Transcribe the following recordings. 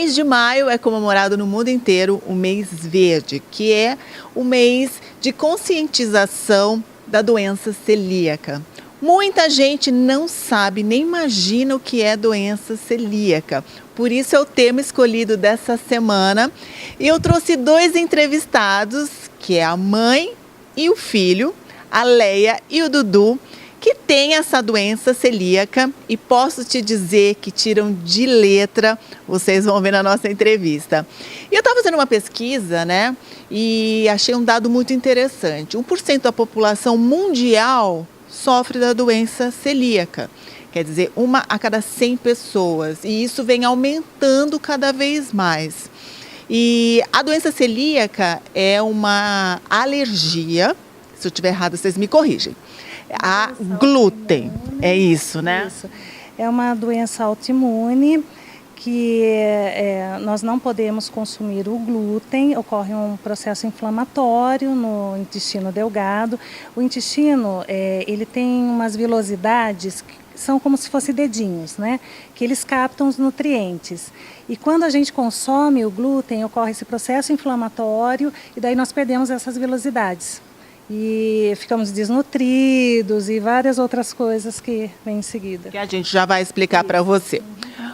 mês de maio é comemorado no mundo inteiro o mês verde, que é o mês de conscientização da doença celíaca. Muita gente não sabe nem imagina o que é doença celíaca. Por isso é o tema escolhido dessa semana. E eu trouxe 2 entrevistados, que é a mãe e o filho, a Leia e o Dudu, que tem essa doença celíaca e posso te dizer que tiram de letra, vocês vão ver na nossa entrevista. E eu estava fazendo uma pesquisa, né, e achei um dado muito interessante. 1% da população mundial sofre da doença celíaca, quer dizer, 1 a cada 100 pessoas, e isso vem aumentando cada vez mais. E a doença celíaca é uma alergia, se eu estiver errado vocês me corrigem, a glúten, é isso, né? Isso. É uma doença autoimune que nós não podemos consumir o glúten, ocorre um processo inflamatório no intestino delgado. O intestino, ele tem umas vilosidades que são como se fossem dedinhos, né? Que eles captam os nutrientes. E quando a gente consome o glúten, ocorre esse processo inflamatório e daí nós perdemos essas vilosidades. E ficamos desnutridos e várias outras coisas que vêm em seguida. Que a gente já vai explicar para você.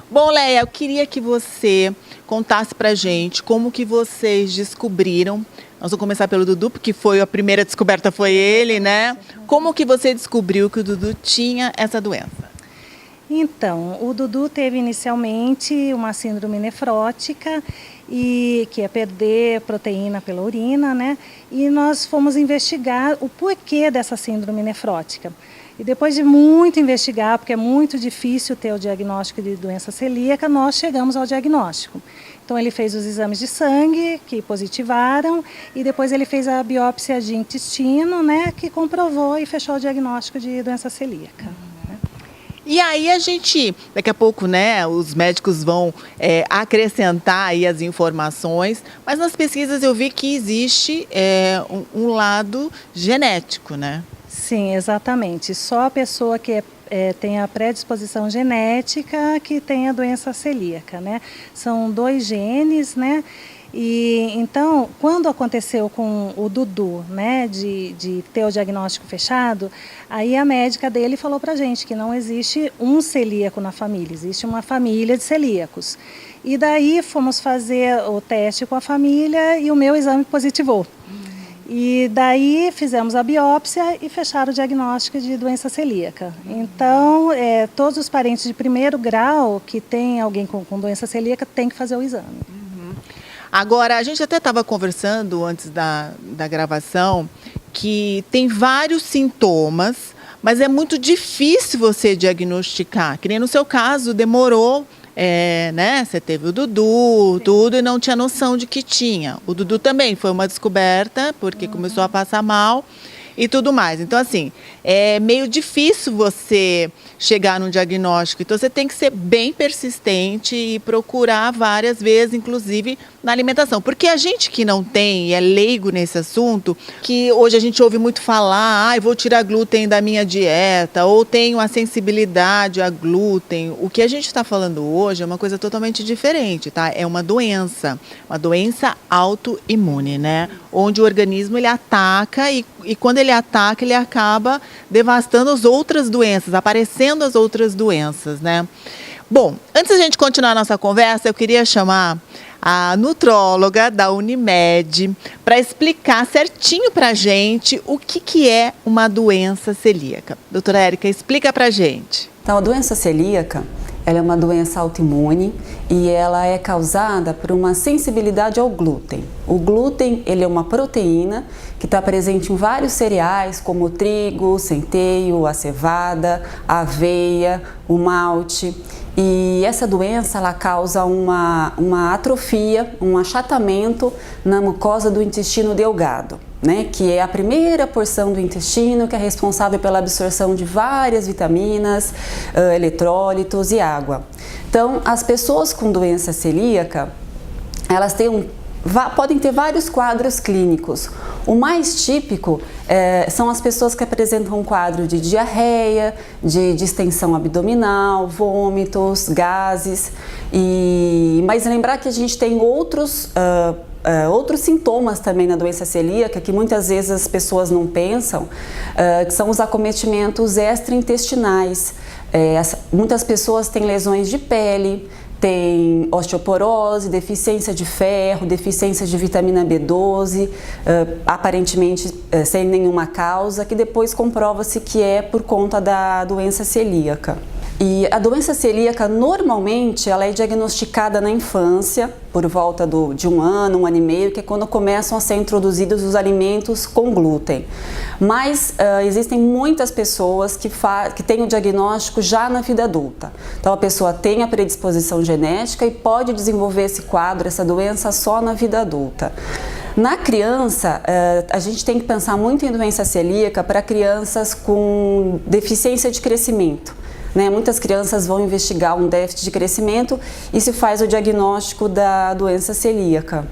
Bom, Leia, eu queria que você contasse pra gente como que vocês descobriram. Nós vamos começar pelo Dudu, porque foi a primeira descoberta foi ele, né? Como que você descobriu que o Dudu tinha essa doença? Então, o Dudu teve inicialmente uma síndrome nefrótica, e que é perder proteína pela urina, né? E nós fomos investigar o porquê dessa síndrome nefrótica. E depois de muito investigar, porque é muito difícil ter o diagnóstico de doença celíaca, nós chegamos ao diagnóstico. Então ele fez os exames de sangue, que positivaram, e depois ele fez a biópsia de intestino, né? Que comprovou e fechou o diagnóstico de doença celíaca. E aí a gente, daqui a pouco, né, os médicos vão acrescentar aí as informações, mas nas pesquisas eu vi que existe um lado genético, né? Sim, exatamente. Só a pessoa que tem a predisposição genética que tem a doença celíaca, né? São 2 genes, né? E então, quando aconteceu com o Dudu, né, de ter o diagnóstico fechado, aí a médica dele falou pra gente que não existe um celíaco na família, existe uma família de celíacos. E daí fomos fazer o teste com a família e o meu exame positivou. E daí fizemos a biópsia e fecharam o diagnóstico de doença celíaca. Então, todos os parentes de 1º grau que tem alguém com doença celíaca têm que fazer o exame. Agora, a gente até estava conversando antes da gravação que tem vários sintomas, mas é muito difícil você diagnosticar. Que nem no seu caso, demorou, né? Você teve o Dudu, tudo, e não tinha noção de que tinha. O Dudu também foi uma descoberta, porque começou a passar mal e tudo mais. Então, assim, é meio difícil você chegar num diagnóstico. Então, você tem que ser bem persistente e procurar várias vezes, inclusive na alimentação. Porque a gente que não tem e é leigo nesse assunto, que hoje a gente ouve muito falar, vou tirar glúten da minha dieta, ou tenho a sensibilidade a glúten. O que a gente está falando hoje é uma coisa totalmente diferente, tá? É uma doença autoimune, né? Onde o organismo ele ataca e quando ele ataca, ele acaba devastando as outras doenças, aparecendo as outras doenças, né? Bom, antes da gente continuar a nossa conversa, eu queria chamar a nutróloga da Unimed para explicar certinho para a gente o que é uma doença celíaca. Doutora Érica, explica para a gente. Então, a doença celíaca, ela é uma doença autoimune e ela é causada por uma sensibilidade ao glúten. O glúten, ele é uma proteína que está presente em vários cereais, como o trigo, o centeio, a cevada, a aveia, o malte. E essa doença, ela causa uma atrofia, um achatamento na mucosa do intestino delgado, né? Que é a primeira porção do intestino que é responsável pela absorção de várias vitaminas, eletrólitos e água. Então, as pessoas com doença celíaca, elas têm podem ter vários quadros clínicos. O mais típico são as pessoas que apresentam um quadro de diarreia, de distensão abdominal, vômitos, gases. Mas lembrar que a gente tem outros sintomas também na doença celíaca que muitas vezes as pessoas não pensam, que são os acometimentos extraintestinais. Muitas pessoas têm lesões de pele, tem osteoporose, deficiência de ferro, deficiência de vitamina B12, aparentemente sem nenhuma causa, que depois comprova-se que é por conta da doença celíaca. E a doença celíaca, normalmente, ela é diagnosticada na infância, por volta de um ano e meio, que é quando começam a ser introduzidos os alimentos com glúten. Mas existem muitas pessoas que têm o diagnóstico já na vida adulta. Então, a pessoa tem a predisposição genética e pode desenvolver esse quadro, essa doença, só na vida adulta. Na criança, a gente tem que pensar muito em doença celíaca para crianças com deficiência de crescimento. Muitas crianças vão investigar um déficit de crescimento e se faz o diagnóstico da doença celíaca.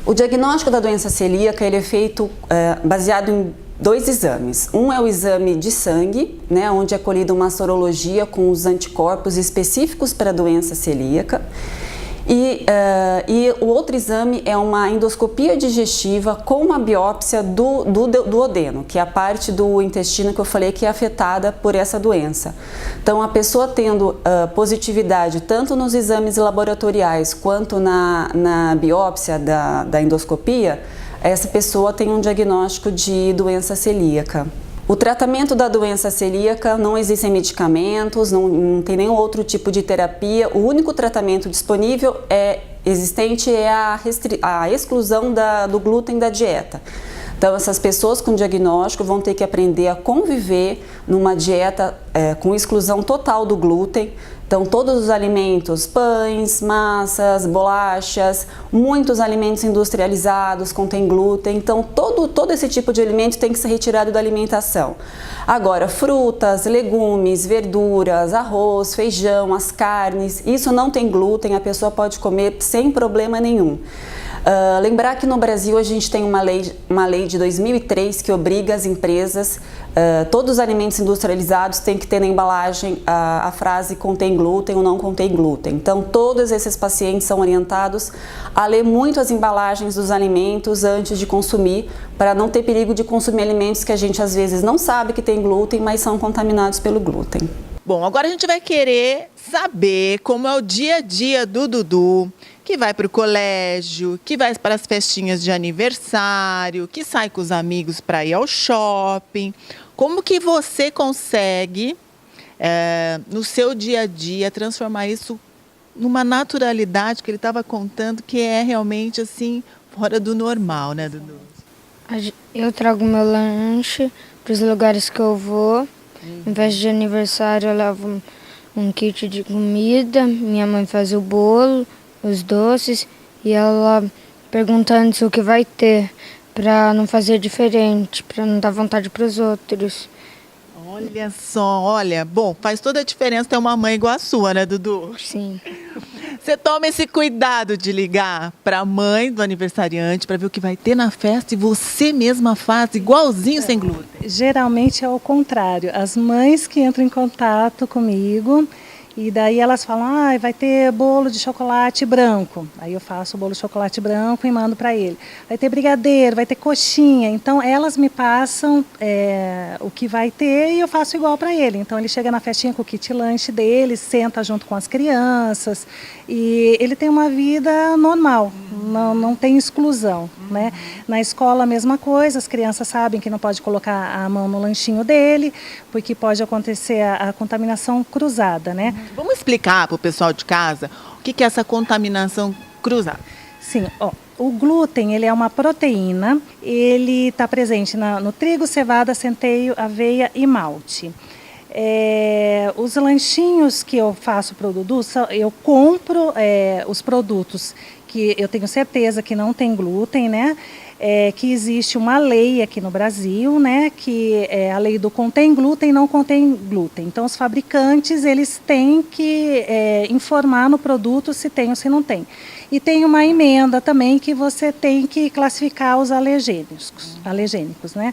O diagnóstico da doença celíaca ele é feito baseado em 2 exames. Um é o exame de sangue, onde é colhida uma sorologia com os anticorpos específicos para a doença celíaca. E o outro exame é uma endoscopia digestiva com uma biópsia do duodeno, que é a parte do intestino que eu falei que é afetada por essa doença. Então, a pessoa tendo positividade tanto nos exames laboratoriais quanto na biópsia da endoscopia, essa pessoa tem um diagnóstico de doença celíaca. O tratamento da doença celíaca, não existem medicamentos, não tem nenhum outro tipo de terapia. O único tratamento disponível existente é a exclusão do glúten da dieta. Então, essas pessoas com diagnóstico vão ter que aprender a conviver numa dieta com exclusão total do glúten. Então, todos os alimentos, pães, massas, bolachas, muitos alimentos industrializados contêm glúten. Então, todo esse tipo de alimento tem que ser retirado da alimentação. Agora, frutas, legumes, verduras, arroz, feijão, as carnes, isso não tem glúten, a pessoa pode comer sem problema nenhum. Lembrar que no Brasil a gente tem uma lei de 2003 que obriga as empresas, todos os alimentos industrializados têm que ter na embalagem a frase contém glúten ou não contém glúten. Então, todos esses pacientes são orientados a ler muito as embalagens dos alimentos antes de consumir, para não ter perigo de consumir alimentos que a gente às vezes não sabe que tem glúten, mas são contaminados pelo glúten. Bom, agora a gente vai querer saber como é o dia a dia do Dudu, que vai para o colégio, que vai para as festinhas de aniversário, que sai com os amigos para ir ao shopping. Como que você consegue, no seu dia a dia, transformar isso numa naturalidade que ele estava contando, que é realmente assim, fora do normal, né, Dudu? Eu trago meu lanche para os lugares que eu vou. Em festa de aniversário eu levo um kit de comida, minha mãe faz o bolo, os doces, e ela pergunta antes o que vai ter, para não fazer diferente, para não dar vontade para os outros. Olha só, olha, bom, faz toda a diferença ter uma mãe igual a sua, né, Dudu? Sim. Você toma esse cuidado de ligar para a mãe do aniversariante para ver o que vai ter na festa e você mesma faz igualzinho sem glúten? Geralmente é o contrário. As mães que entram em contato comigo e daí elas falam, vai ter bolo de chocolate branco. Aí eu faço o bolo de chocolate branco e mando para ele. Vai ter brigadeiro, vai ter coxinha. Então elas me passam o que vai ter e eu faço igual para ele. Então ele chega na festinha com o kit lanche dele, senta junto com as crianças e ele tem uma vida normal, não tem exclusão, né? Na escola a mesma coisa, as crianças sabem que não pode colocar a mão no lanchinho dele, porque pode acontecer a contaminação cruzada, né? Vamos explicar para o pessoal de casa o que é essa contaminação cruzada. Sim, o glúten ele é uma proteína, ele está presente no trigo, cevada, centeio, aveia e malte. Os lanchinhos que eu faço para o Dudu, eu compro os produtos que eu tenho certeza que não tem glúten, né? que existe uma lei aqui no Brasil, né, que é a lei do contém glúten, não contém glúten. Então, os fabricantes, eles têm que informar no produto se tem ou se não tem. E tem uma emenda também que você tem que classificar os alergênicos, né?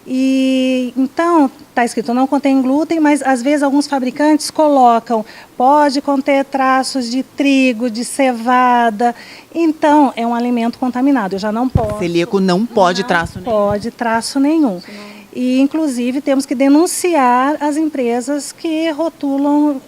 E então está escrito não contém glúten, mas às vezes alguns fabricantes colocam pode conter traços de trigo, de cevada. Então é um alimento contaminado. Eu já não posso. Celíaco não pode traço nenhum. Pode traço nenhum. E, inclusive, temos que denunciar as empresas que rotulam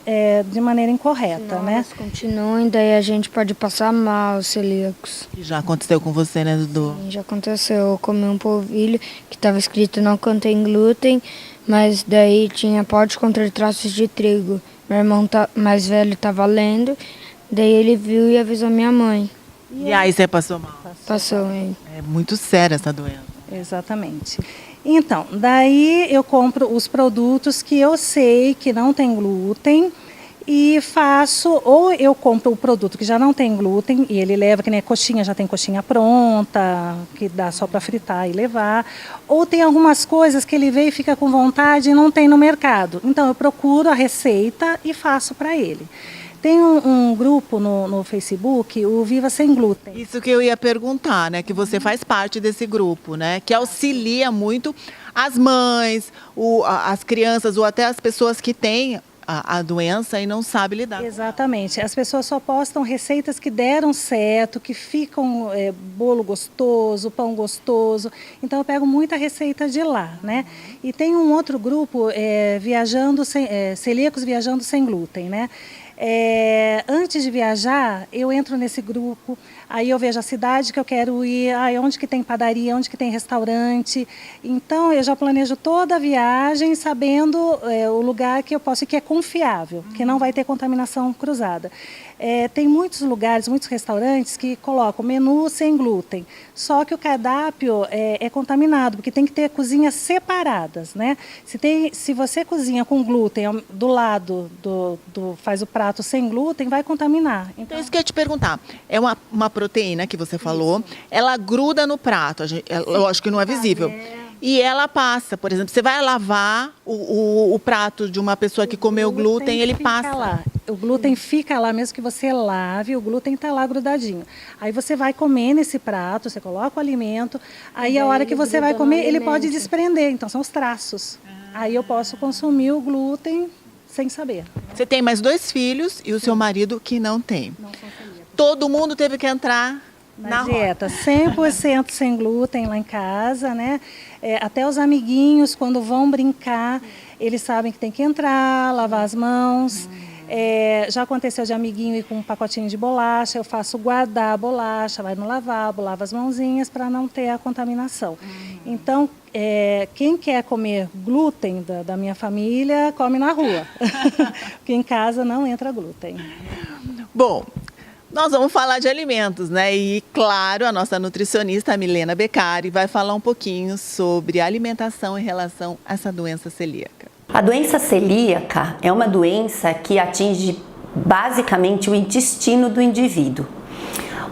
de maneira incorreta, Senão né? elas continuam, daí a gente pode passar mal, os celíacos. Já aconteceu com você, né, Dudu? Já aconteceu, eu comi um polvilho que estava escrito não contém glúten, mas daí tinha pode conter traços de trigo. Meu irmão mais velho estava lendo, daí ele viu e avisou minha mãe. E aí você passou mal? Passou, hein? É muito séria essa doença. Exatamente. Então, daí eu compro os produtos que eu sei que não tem glúten e faço, ou eu compro o produto que já não tem glúten e ele leva, que nem coxinha, já tem coxinha pronta, que dá só para fritar e levar, ou tem algumas coisas que ele vê e fica com vontade e não tem no mercado. Então eu procuro a receita e faço para ele. Tem um grupo no Facebook, o Viva Sem Glúten. Isso que eu ia perguntar, né? Que você faz parte desse grupo, né? Que auxilia muito as mães, as crianças ou até as pessoas que têm a doença e não sabem lidar. Exatamente. As pessoas só postam receitas que deram certo, que ficam bolo gostoso, pão gostoso. Então eu pego muita receita de lá, né? E tem um outro grupo, Celíacos Viajando Sem Glúten, né? Antes de viajar, eu entro nesse grupo, aí eu vejo a cidade que eu quero ir, onde que tem padaria, onde que tem restaurante. Então, eu já planejo toda a viagem sabendo o lugar que eu posso ir, que é confiável, que não vai ter contaminação cruzada. Tem muitos lugares, muitos restaurantes que colocam menu sem glúten, só que o cardápio é contaminado, porque tem que ter cozinhas separadas, né? Se você cozinha com glúten do lado, faz o prato sem glúten, vai contaminar. Então, isso que eu ia te perguntar. É uma proteína que você falou, ela gruda no prato, lógico que não é visível. E ela passa, por exemplo, você vai lavar o prato de uma pessoa que comeu glúten, ele passa lá. O glúten fica lá, mesmo que você lave, o glúten está lá grudadinho. Aí você vai comer nesse prato, você coloca o alimento, aí a hora que você vai comer, ele pode desprender, então são os traços. Aí eu posso consumir o glúten sem saber. Você tem mais 2 filhos e o seu marido que não tem. Todo mundo teve que entrar na dieta 100% sem glúten lá em casa, né? Até os amiguinhos, quando vão brincar, eles sabem que tem que entrar, lavar as mãos. Já aconteceu de amiguinho ir com um pacotinho de bolacha, eu faço guardar a bolacha, vai no lavabo, lava as mãozinhas para não ter a contaminação. Então, quem quer comer glúten da minha família, come na rua, porque em casa não entra glúten. Bom, nós vamos falar de alimentos, né? E, claro, a nossa nutricionista, a Milena Beccari, vai falar um pouquinho sobre alimentação em relação a essa doença celíaca. A doença celíaca é uma doença que atinge basicamente o intestino do indivíduo.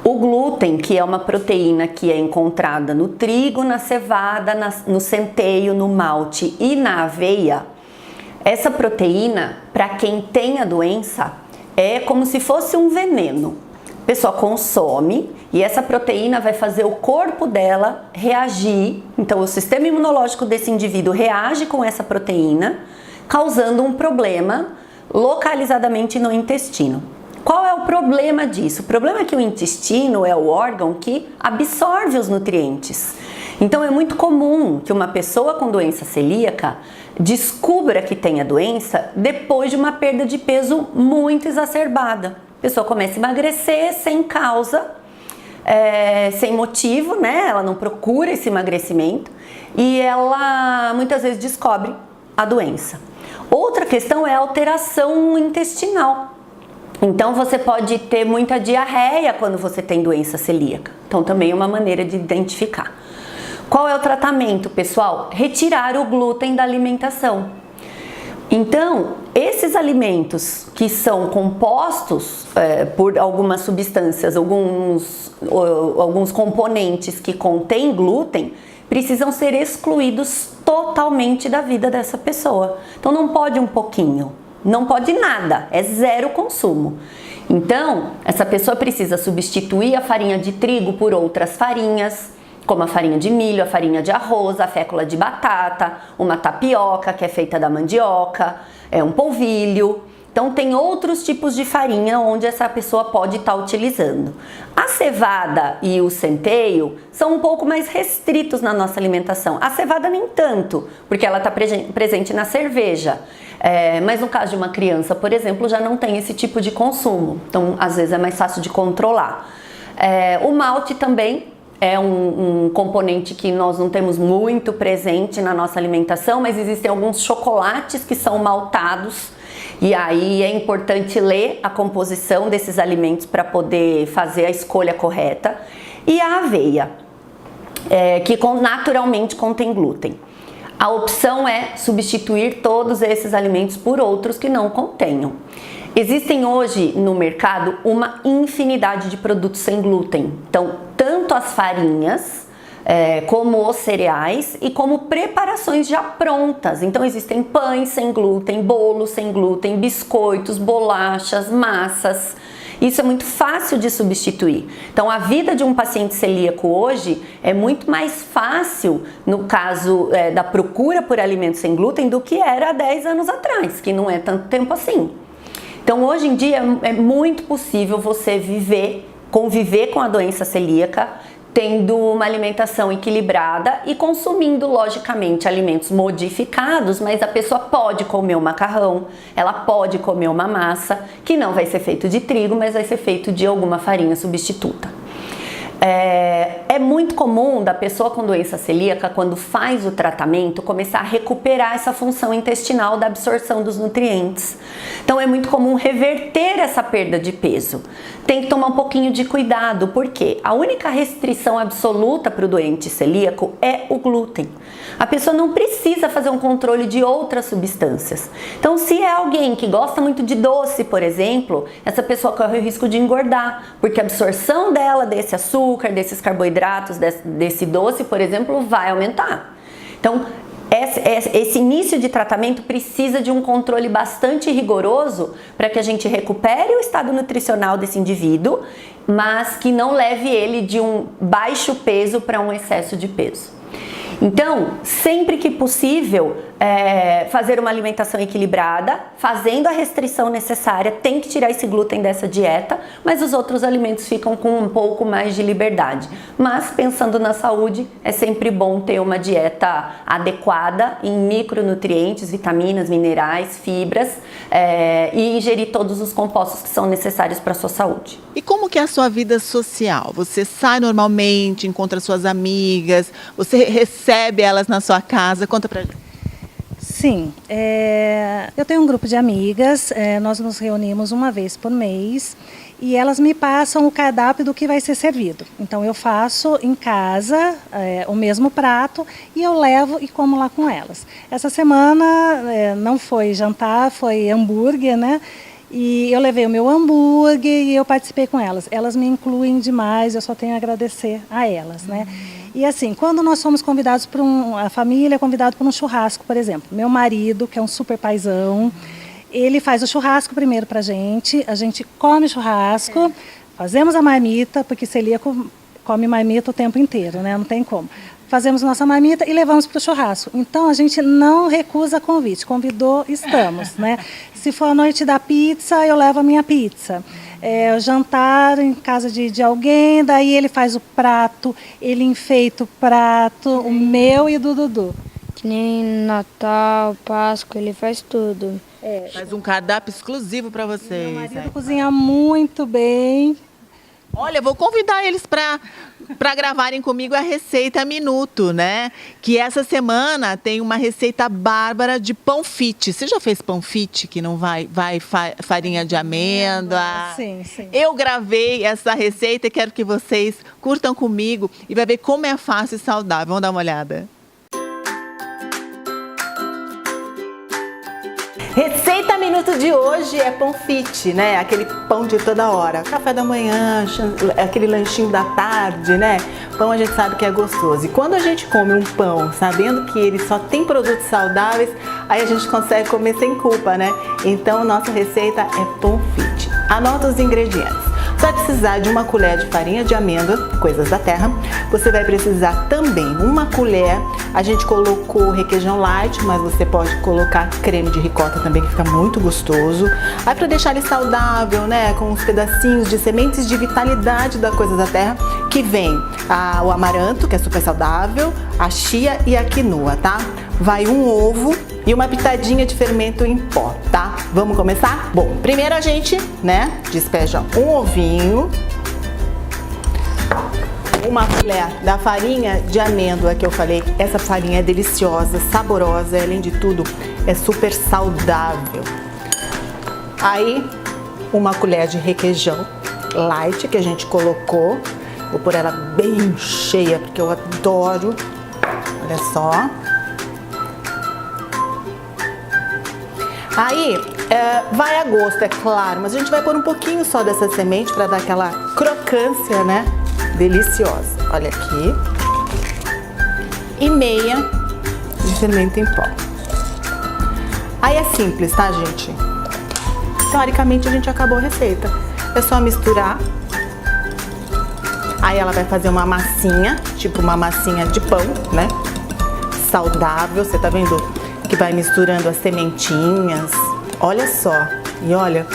O glúten, que é uma proteína que é encontrada no trigo, na cevada, no centeio, no malte e na aveia, essa proteína, para quem tem a doença, é como se fosse um veneno. A pessoa consome e essa proteína vai fazer o corpo dela reagir. Então, o sistema imunológico desse indivíduo reage com essa proteína, causando um problema localizadamente no intestino. Qual é o problema disso? O problema é que o intestino é o órgão que absorve os nutrientes. Então, é muito comum que uma pessoa com doença celíaca descubra que tem a doença depois de uma perda de peso muito exacerbada. A pessoa começa a emagrecer sem causa, sem motivo, né? Ela não procura esse emagrecimento e ela muitas vezes descobre a doença. Outra questão é a alteração intestinal. Então você pode ter muita diarreia quando você tem doença celíaca. Então também é uma maneira de identificar. Qual é o tratamento, pessoal? Retirar o glúten da alimentação. Então, esses alimentos que são compostos por algumas substâncias, alguns componentes que contêm glúten, precisam ser excluídos totalmente da vida dessa pessoa. Então, não pode um pouquinho, não pode nada, é zero consumo. Então, essa pessoa precisa substituir a farinha de trigo por outras farinhas, como a farinha de milho, a farinha de arroz, a fécula de batata, uma tapioca que é feita da mandioca, um polvilho. Então tem outros tipos de farinha onde essa pessoa pode estar utilizando. A cevada e o centeio são um pouco mais restritos na nossa alimentação. A cevada nem tanto, porque ela está presente na cerveja. Mas no caso de uma criança, por exemplo, já não tem esse tipo de consumo. Então às vezes é mais fácil de controlar. O malte também é um componente que nós não temos muito presente na nossa alimentação, mas existem alguns chocolates que são maltados e aí é importante ler a composição desses alimentos para poder fazer a escolha correta. E a aveia, que naturalmente contém glúten. A opção é substituir todos esses alimentos por outros que não contenham. Existem hoje no mercado uma infinidade de produtos sem glúten. Então, tanto as farinhas, como os cereais e como preparações já prontas. Então, existem pães sem glúten, bolos sem glúten, biscoitos, bolachas, massas. Isso é muito fácil de substituir. Então, a vida de um paciente celíaco hoje é muito mais fácil no caso da procura por alimentos sem glúten do que era há 10 anos atrás, que não é tanto tempo assim. Então, hoje em dia é muito possível você conviver com a doença celíaca, tendo uma alimentação equilibrada e consumindo, logicamente, alimentos modificados, mas a pessoa pode comer o macarrão, ela pode comer uma massa, que não vai ser feito de trigo, mas vai ser feito de alguma farinha substituta. É muito comum da pessoa com doença celíaca, quando faz o tratamento, começar a recuperar essa função intestinal da absorção dos nutrientes. Então é muito comum reverter essa perda de peso. Tem que tomar um pouquinho de cuidado, porque a única restrição absoluta para o doente celíaco é o glúten. A pessoa não precisa fazer um controle de outras substâncias. Então, se é alguém que gosta muito de doce, por exemplo, essa pessoa corre o risco de engordar, porque a absorção dela desse açúcar, desses carboidratos, desse doce, por exemplo, vai aumentar. Então, esse início de tratamento precisa de um controle bastante rigoroso para que a gente recupere o estado nutricional desse indivíduo, mas que não leve ele de um baixo peso para um excesso de peso. Então, sempre que possível, fazer uma alimentação equilibrada, fazendo a restrição necessária, tem que tirar esse glúten dessa dieta, mas os outros alimentos ficam com um pouco mais de liberdade. Mas, pensando na saúde, é sempre bom ter uma dieta adequada em micronutrientes, vitaminas, minerais, fibras, e ingerir todos os compostos que são necessários para a sua saúde. E como que é a sua vida social? Você sai normalmente, encontra suas amigas, você recebe elas na sua casa? Conta pra gente. Sim, eu tenho um grupo de amigas, nós nos reunimos uma vez por mês e elas me passam o cardápio do que vai ser servido. Então eu faço em casa o mesmo prato e eu levo e como lá com elas. Essa semana não foi jantar, foi hambúrguer, né? E eu levei o meu hambúrguer e eu participei com elas. Elas me incluem demais, eu só tenho a agradecer a elas, né? E assim, quando nós somos convidados a família é convidada para um churrasco, por exemplo. Meu marido, que é um super paizão, ele faz o churrasco primeiro para a gente come churrasco, fazemos a marmita, porque celíaco come marmita o tempo inteiro, né? Não tem como. Fazemos nossa marmita e levamos para o churrasco. Então, a gente não recusa convite. Convidou, estamos, né? Se for a noite da pizza, eu levo a minha pizza. O jantar em casa de alguém, daí ele faz o prato, ele enfeita o prato, o meu e do Dudu. Que nem Natal, Páscoa, ele faz tudo. Faz um cardápio exclusivo para vocês. Meu marido cozinha muito bem. Olha, vou convidar eles para gravarem comigo a Receita Minuto, né? Que essa semana tem uma receita bárbara de pão fit. Você já fez pão fit, que não vai farinha de amêndoa? Sim, sim. Eu gravei essa receita e quero que vocês curtam comigo e vai ver como é fácil e saudável. Vamos dar uma olhada. Receita minuto de hoje é pão fit, né? Aquele pão de toda hora. Café da manhã, aquele lanchinho da tarde, né? Pão a gente sabe que é gostoso. E quando a gente come um pão sabendo que ele só tem produtos saudáveis, aí a gente consegue comer sem culpa, né? Então, nossa receita é pão fit. Anota os ingredientes. Você vai precisar de uma colher de farinha de amêndoa, coisas da terra. Você vai precisar também uma colher, a gente colocou requeijão light, mas você pode colocar creme de ricota também, que fica muito gostoso. Aí para deixar ele saudável, né, com uns pedacinhos de sementes de vitalidade da coisa da terra, que vem o amaranto, que é super saudável, a chia e a quinoa, tá? Vai um ovo e uma pitadinha de fermento em pó, tá? Vamos começar? Bom, primeiro a gente, né, despeja um ovinho, uma colher da farinha de amêndoa que eu falei. Essa farinha é deliciosa, saborosa, além de tudo, é super saudável. Aí, uma colher de requeijão light que a gente colocou. Vou pôr ela bem cheia, porque eu adoro. Olha só. Aí, vai a gosto, é claro, mas a gente vai pôr um pouquinho só dessa semente para dar aquela crocância, né? Deliciosa. Olha aqui. E meia de fermento em pó. Aí é simples, tá, gente? Teoricamente, a gente acabou a receita. É só misturar. Aí ela vai fazer uma massinha, tipo uma massinha de pão, né? Saudável, você tá vendo? Que vai misturando as sementinhas. Olha só. E olha,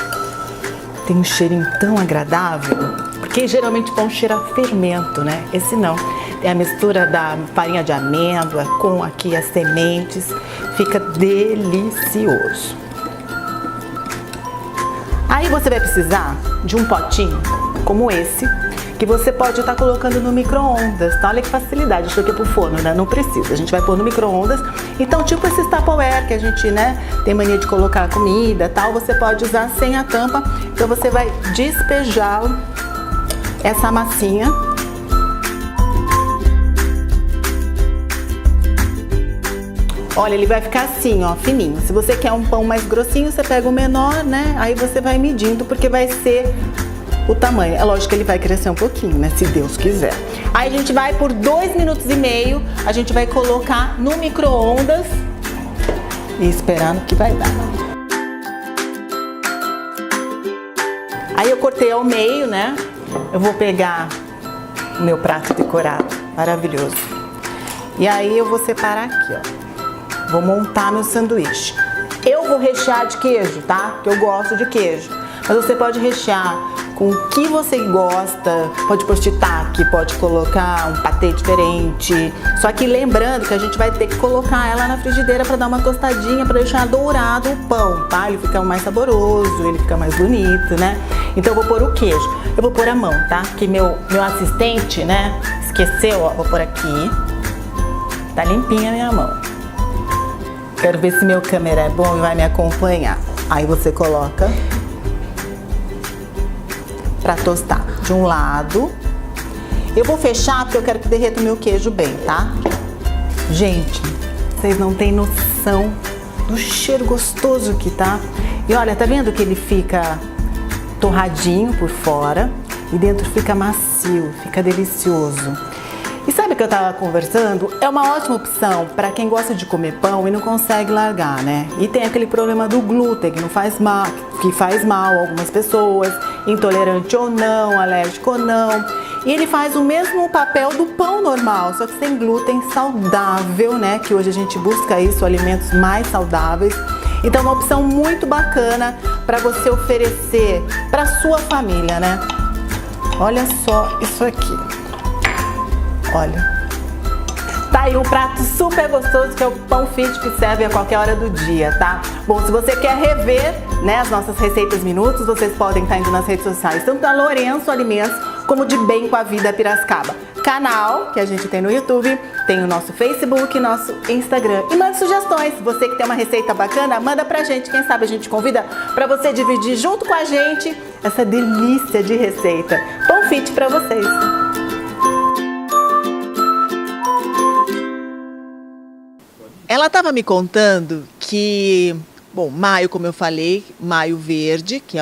tem um cheirinho tão agradável. Porque geralmente pão cheira a fermento, né? Esse não. É a mistura da farinha de amêndoa com aqui as sementes. Fica delicioso. Aí você vai precisar de um potinho como esse, que você pode estar colocando no micro-ondas, tá? Olha que facilidade, isso aqui é pro forno, né? Não precisa, a gente vai pôr no micro-ondas. Então, tipo esses Tupperware que a gente, né, tem mania de colocar comida e tal, você pode usar sem a tampa. Então, você vai despejar essa massinha. Olha, ele vai ficar assim, ó, fininho. Se você quer um pão mais grossinho, você pega o menor, né? Aí você vai medindo, porque vai ser o tamanho. É lógico que ele vai crescer um pouquinho, né? Se Deus quiser. Aí a gente vai por 2 minutos e meio, a gente vai colocar no micro-ondas e esperar no que vai dar. Aí eu cortei ao meio, né? Eu vou pegar o meu prato decorado, maravilhoso. E aí eu vou separar aqui, ó. Vou montar meu sanduíche. Eu vou rechear de queijo, tá? Porque eu gosto de queijo. Mas você pode rechear com o que você gosta, pode pôr shiitake, pode colocar um patê diferente. Só que lembrando que a gente vai ter que colocar ela na frigideira para dar uma tostadinha, para deixar dourado o pão, tá? Ele fica mais saboroso, ele fica mais bonito, né? Então eu vou pôr o queijo. Eu vou pôr a mão, tá? Que meu assistente, né, esqueceu, ó, vou pôr aqui. Tá limpinha a minha mão. Quero ver se meu câmera é bom e vai me acompanhar. Aí você coloca para tostar de um lado. Eu vou fechar porque eu quero que derreta o meu queijo bem, tá? Gente, vocês não têm noção do cheiro gostoso que tá. E olha, tá vendo que ele fica torradinho por fora e dentro fica macio, fica delicioso. E sabe o que eu tava conversando? É uma ótima opção para quem gosta de comer pão e não consegue largar, né? E tem aquele problema do glúten, que faz mal a algumas pessoas, intolerante ou não, alérgico ou não. E ele faz o mesmo papel do pão normal, só que sem glúten, saudável, né? Que hoje a gente busca isso, alimentos mais saudáveis. Então é uma opção muito bacana para você oferecer para sua família, né? Olha só isso aqui. Olha, tá aí um prato super gostoso que é o pão fit, que serve a qualquer hora do dia, tá? Bom, se você quer rever, né, as nossas receitas minutos, vocês podem estar indo nas redes sociais, tanto da Lourenço Alimentos como de Bem com a Vida Piracicaba. Canal que a gente tem no YouTube, tem o nosso Facebook, nosso Instagram. E mande sugestões. Você que tem uma receita bacana, manda pra gente. Quem sabe a gente convida pra você dividir junto com a gente essa delícia de receita. Pão fit pra vocês. Ela estava me contando que Bom, maio, como eu falei, Maio Verde, que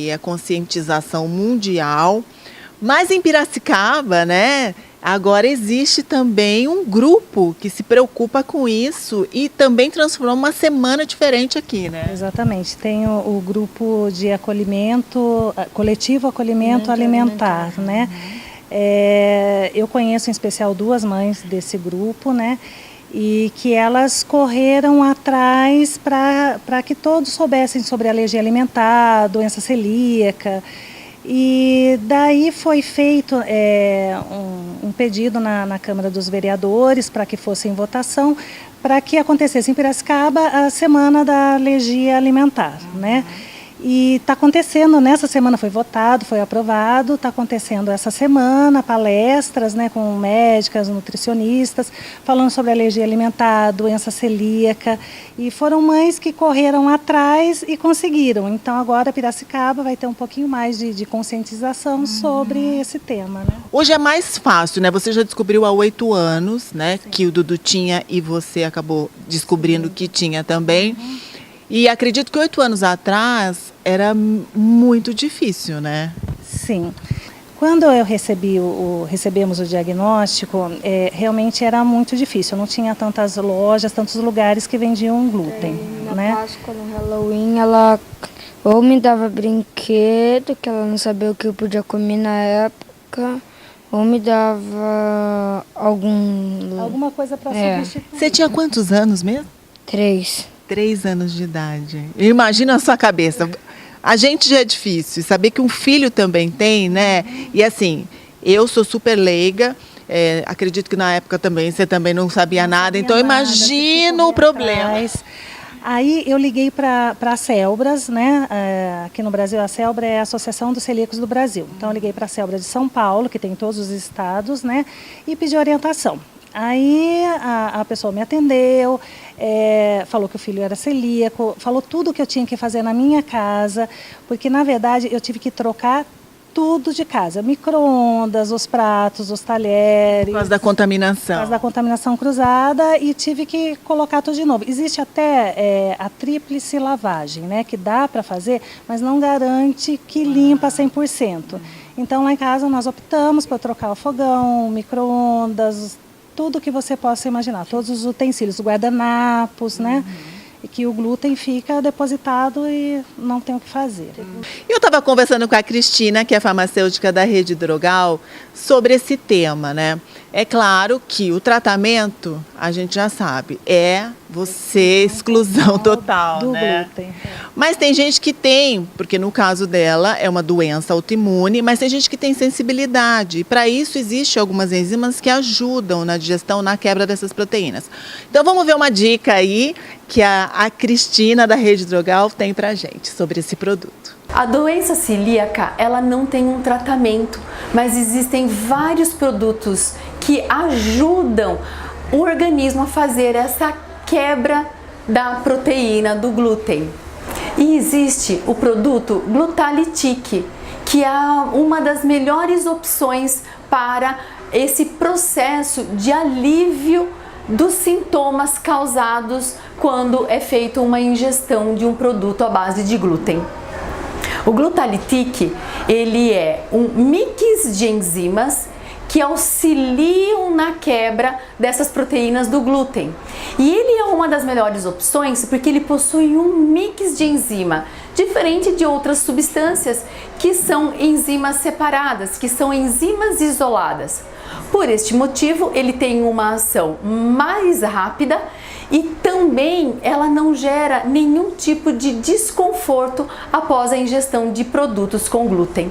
é a conscientização mundial. Mas em Piracicaba, né, agora existe também um grupo que se preocupa com isso e também transformou uma semana diferente aqui, né? Exatamente. Tem o grupo de acolhimento, coletivo acolhimento alimentar, né? Eu conheço em especial 2 mães desse grupo, né? E que elas correram atrás para que todos soubessem sobre alergia alimentar, doença celíaca. E daí foi feito um pedido na Câmara dos Vereadores para que fosse em votação, para que acontecesse em Piracicaba a Semana da Alergia Alimentar, né? E está acontecendo, nessa semana foi votado, foi aprovado, está acontecendo essa semana palestras, né, com médicas, nutricionistas, falando sobre alergia alimentar, doença celíaca, e foram mães que correram atrás e conseguiram. Então agora Piracicaba vai ter um pouquinho mais de conscientização sobre esse tema, né? Hoje é mais fácil, né? Você já descobriu há 8 anos, né, que o Dudu tinha e você acabou descobrindo que tinha também. E acredito que 8 anos atrás era muito difícil, né? Sim. Quando eu recebemos o diagnóstico, realmente era muito difícil. Não tinha tantas lojas, tantos lugares que vendiam glúten, né? Na Páscoa, no Halloween, ela ou me dava brinquedo, que ela não sabia o que eu podia comer na época, ou me dava alguma coisa para substituir. Você tinha quantos anos mesmo? 3. 3 anos de idade. Imagina a sua cabeça. A gente já é difícil. Saber que um filho também tem, né? E assim, eu sou super leiga. Acredito que na época também você também não sabia nada. Então imagina o problema. Aí eu liguei para a Celbras, né? Aqui no Brasil a Celbra é a Associação dos Celíacos do Brasil. Então eu liguei para a Celbra de São Paulo, que tem em todos os estados, né? E pedi orientação. Aí a pessoa me atendeu, falou que o filho era celíaco, falou tudo o que eu tinha que fazer na minha casa, porque na verdade eu tive que trocar tudo de casa, micro-ondas, os pratos, os talheres. Por causa da contaminação. Por causa da contaminação cruzada, e tive que colocar tudo de novo. Existe até a tríplice lavagem, né, que dá para fazer, mas não garante que limpa 100%. Então lá em casa nós optamos por trocar o fogão, micro-ondas, tudo que você possa imaginar, todos os utensílios, guardanapos, né? E que o glúten fica depositado e não tem o que fazer. Eu estava conversando com a Cristina, que é farmacêutica da Rede Drogal, sobre esse tema, né? É claro que o tratamento, a gente já sabe, você exclusão total, do né? glúten. Mas tem gente que tem, porque no caso dela é uma doença autoimune, mas tem gente que tem sensibilidade. E para isso existem algumas enzimas que ajudam na digestão, na quebra dessas proteínas. Então vamos ver uma dica aí que a Cristina da Rede Drogal tem pra gente sobre esse produto. A doença celíaca, ela não tem um tratamento, mas existem vários produtos que ajudam o organismo a fazer essa quebra da proteína do glúten. E existe o produto Glutalitic, que é uma das melhores opções para esse processo de alívio dos sintomas causados quando é feita uma ingestão de um produto à base de glúten. O Glutalitic, ele é um mix de enzimas que auxiliam na quebra dessas proteínas do glúten. E ele é uma das melhores opções porque ele possui um mix de enzima, diferente de outras substâncias que são enzimas separadas, que são enzimas isoladas. Por este motivo, ele tem uma ação mais rápida e também ela não gera nenhum tipo de desconforto após a ingestão de produtos com glúten.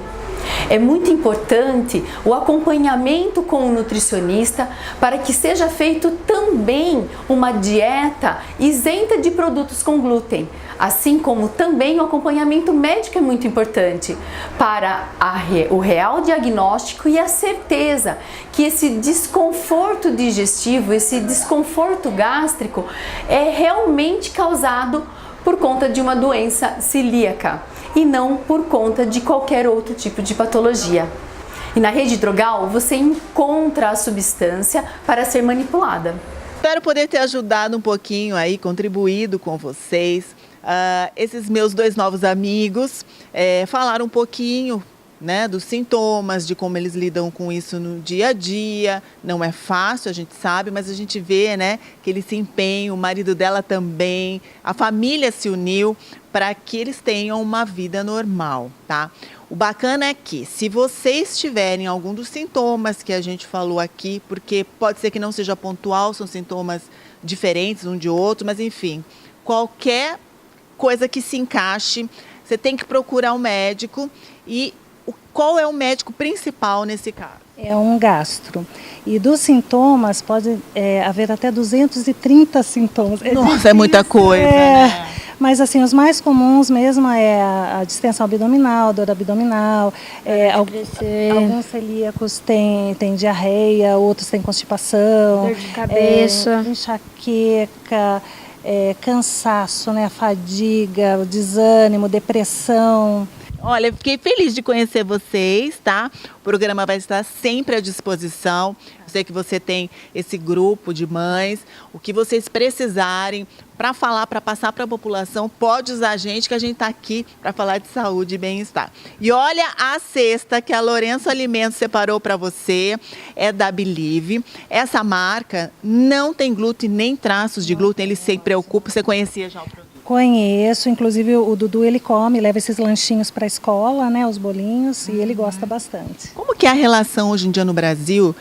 É muito importante o acompanhamento com o nutricionista para que seja feito também uma dieta isenta de produtos com glúten, assim como também o acompanhamento médico é muito importante para o real diagnóstico e a certeza que esse desconforto digestivo, esse desconforto gástrico é realmente causado por conta de uma doença celíaca e não por conta de qualquer outro tipo de patologia. E na Rede Drogal você encontra a substância para ser manipulada. Espero poder ter ajudado um pouquinho aí, contribuído com vocês. Esses meus 2 novos amigos falaram um pouquinho, né, dos sintomas, de como eles lidam com isso no dia a dia. Não é fácil, a gente sabe, mas a gente vê, né, que eles se empenham, o marido dela também, a família se uniu para que eles tenham uma vida normal, tá? O bacana é que, se vocês tiverem algum dos sintomas que a gente falou aqui, porque pode ser que não seja pontual, são sintomas diferentes um de outro, mas enfim, qualquer coisa que se encaixe, você tem que procurar um médico. E qual é o médico principal nesse caso? É um gastro. E dos sintomas, pode haver até 230 sintomas. Nossa, é muita coisa, né? Mas assim, os mais comuns mesmo é a distensão abdominal, dor abdominal, alguns celíacos têm diarreia, outros têm constipação, dor de cabeça, enxaqueca, cansaço, né, fadiga, o desânimo, depressão. Olha, eu fiquei feliz de conhecer vocês, tá? O programa vai estar sempre à disposição. Eu sei que você tem esse grupo de mães. O que vocês precisarem para falar, para passar para a população, pode usar a gente, que a gente está aqui para falar de saúde e bem-estar. E olha a cesta que a Lourenço Alimentos separou para você, é da Believe. Essa marca não tem glúten nem traços de glúten, ele se preocupa. Você conhecia já o produto? Conheço, inclusive o Dudu ele come, leva esses lanchinhos para a escola, né, os bolinhos, e ele gosta bastante. Como que é a relação hoje em dia no Brasil,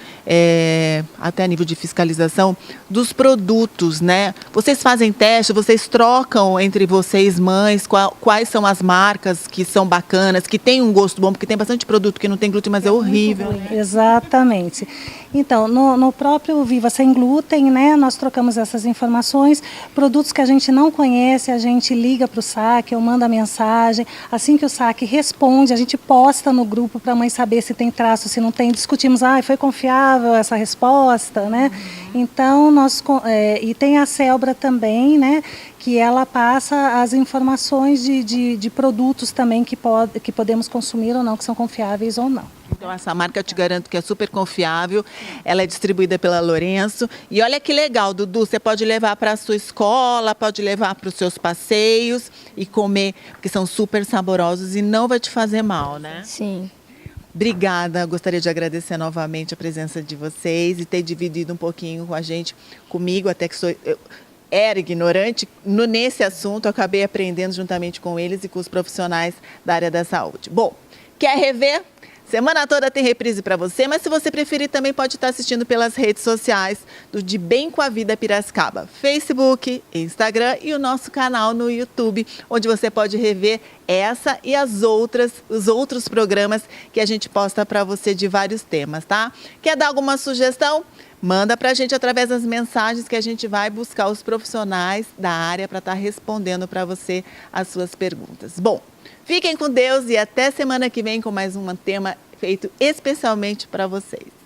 até a nível de fiscalização, dos produtos, né? Vocês fazem teste, vocês trocam entre vocês, mães, quais são as marcas que são bacanas, que tem um gosto bom, porque tem bastante produto que não tem glúten, mas é horrível. Né? Exatamente. Então, no próprio Viva Sem Glúten, né, nós trocamos essas informações, produtos que a gente não conhece, a gente liga para o SAC, eu mando a mensagem, assim que o SAC responde, a gente posta no grupo para a mãe saber se tem traço, se não tem, discutimos, foi confiável essa resposta, né? Então, e tem a Celbra também, né, que ela passa as informações de produtos também que podemos consumir ou não, que são confiáveis ou não. Então, essa marca eu te garanto que é super confiável, ela é distribuída pela Lourenço. E olha que legal, Dudu, você pode levar para a sua escola, pode levar para os seus passeios e comer, porque são super saborosos e não vai te fazer mal, né? Sim. Obrigada, gostaria de agradecer novamente a presença de vocês e ter dividido um pouquinho com a gente, comigo, até que era ignorante nesse assunto, eu acabei aprendendo juntamente com eles e com os profissionais da área da saúde. Bom, quer rever? Semana toda tem reprise para você, mas se você preferir também pode estar assistindo pelas redes sociais do De Bem com a Vida Piracicaba, Facebook, Instagram e o nosso canal no YouTube, onde você pode rever essa e os outros programas que a gente posta para você de vários temas, tá? Quer dar alguma sugestão? Manda para a gente através das mensagens que a gente vai buscar os profissionais da área para estar respondendo para você as suas perguntas. Bom, fiquem com Deus e até semana que vem com mais um tema feito especialmente para vocês.